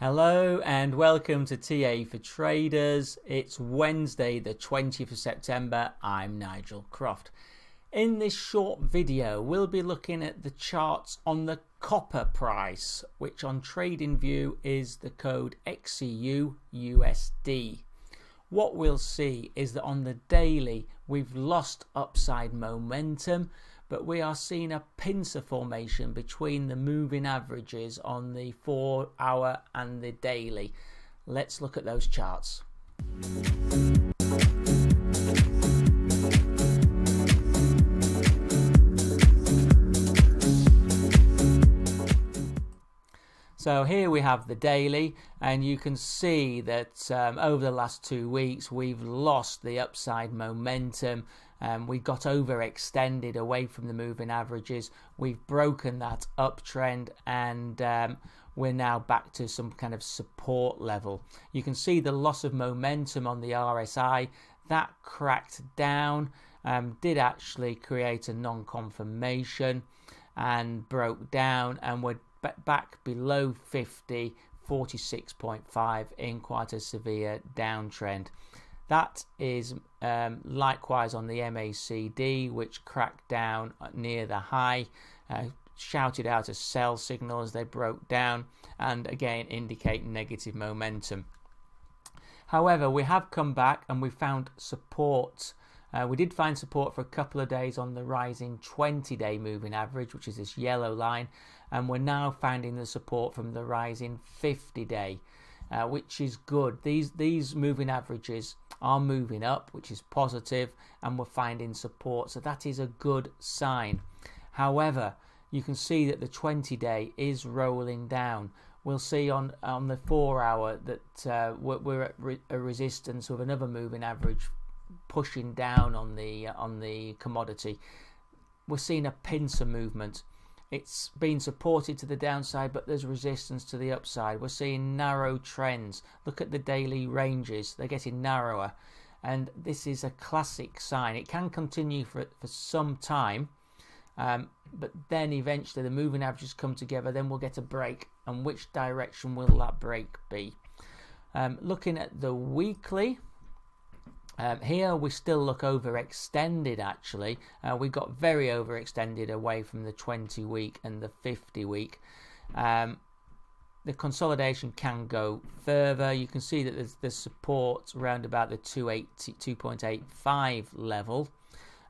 Hello and welcome to TA for Traders. It's Wednesday the 20th of September. I'm Nigel Croft. In this short video we'll be looking at the charts on the copper price, which on TradingView is the code XCUUSD. What we'll see is that on the daily we've lost upside momentum, but we are seeing a pincer formation between the moving averages on the 4-hour and the daily. Let's look at those charts. So here we have the daily, and you can see that over the last 2 weeks we've lost the upside momentum. We got overextended away from the moving averages. We've broken that uptrend, and we're now back to some kind of support level. You can see the loss of momentum on the RSI. That cracked down, did actually create a non-confirmation and broke down, and we're back below 50, 46.5 in quite a severe downtrend. That is likewise on the MACD, which cracked down near the high, shouted out a sell signal as they broke down, and again indicate negative momentum. However, we have come back and we found support. We did find support for a couple of days on the rising 20-day moving average, which is this yellow line, and we're now finding the support from the rising 50-day, which is good. These moving averages are moving up, which is positive, and we're finding support, so that is a good sign. However, you can see that the 20-day is rolling down. We'll see on the 4-hour that we're at a resistance of another moving average pushing down on the commodity. We're seeing a pincer movement. It's been supported to the downside, but there's resistance to the upside. We're seeing narrow trends. Look at the daily ranges. They're getting narrower, and this is a classic sign. It can continue for some time, but then eventually the moving averages come together. Then we'll get a break, and which direction will that break be? Looking at the weekly, here we still look overextended. Actually, we got very overextended away from the 20-week and the 50-week. The consolidation can go further. You can see that there's support around about the 2.85 level.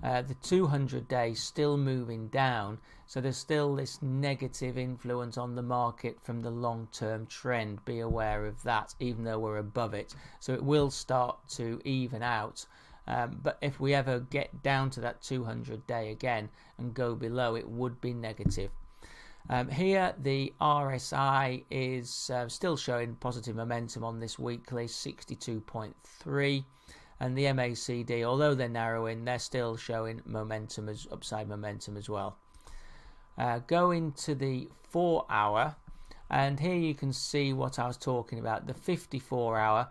The 200-day still moving down, so there's still this negative influence on the market from the long-term trend. Be aware of that, even though we're above it. So it will start to even out, but if we ever get down to that 200-day again and go below, it would be negative. Here the RSI is still showing positive momentum on this weekly, 62.3. And the MACD, although they're narrowing, they're still showing momentum, as upside momentum as well. Going to the 4-hour, and here you can see what I was talking about. The 54-hour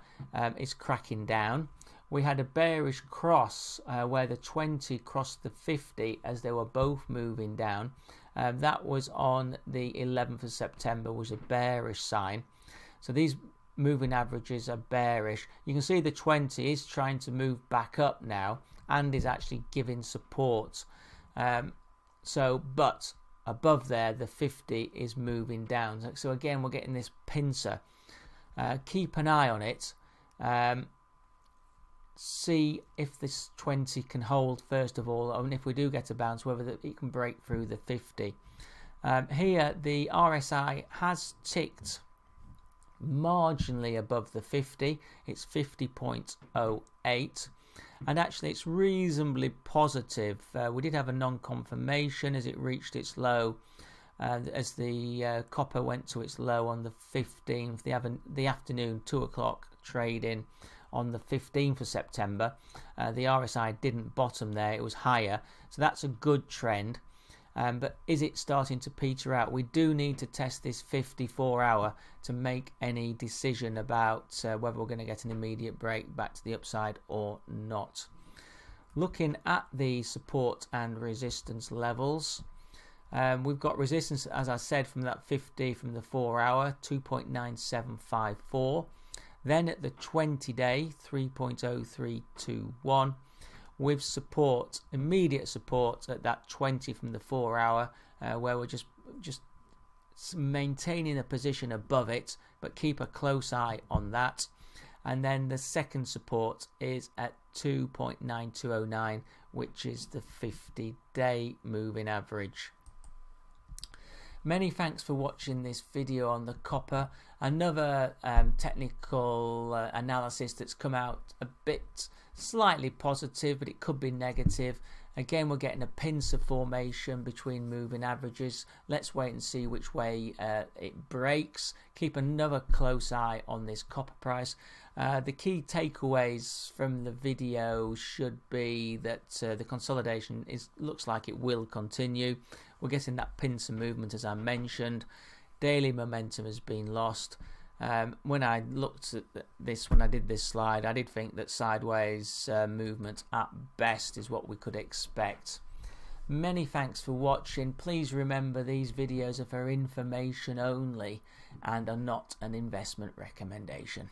is cracking down. We had a bearish cross where the 20 crossed the 50 as they were both moving down. That was on the 11th of September, was a bearish sign. So these moving averages are bearish. You can see the 20 is trying to move back up now and is actually giving support. But above there, the 50 is moving down. So again, we're getting this pincer. Keep an eye on it. See if this 20 can hold first of all, and if we do get a bounce, whether it can break through the 50. Here, the RSI has ticked marginally above the 50. It's 50.08, and actually it's reasonably positive. We did have a non-confirmation as it reached its low, as the copper went to its low on the 15th, the afternoon 2 o'clock trading on the 15th of September. The RSI didn't bottom there, it was higher, so that's a good trend. But is it starting to peter out? We do need to test this 54-hour to make any decision about whether we're going to get an immediate break back to the upside or not. Looking at the support and resistance levels, We've got resistance, as I said, from that 50 from the 4 hour, 2.9754. Then at the 20-day, 3.0321, with support, immediate support at that 20 from the 4 hour, where we're just maintaining a position above it, but keep a close eye on that. And then the second support is at 2.9209, which is the 50-day moving average. Many thanks for watching this video on the copper. Another technical analysis that's come out a bit slightly positive, but it could be negative. Again, we're getting a pincer formation between moving averages. Let's wait and see which way it breaks. Keep another close eye on this copper price. The key takeaways from the video should be that the consolidation looks like it will continue. We're getting that pincer movement, as I mentioned. Daily momentum has been lost. When I looked at this, when I did this slide, I did think that sideways movement at best is what we could expect. Many thanks for watching. Please remember, these videos are for information only and are not an investment recommendation.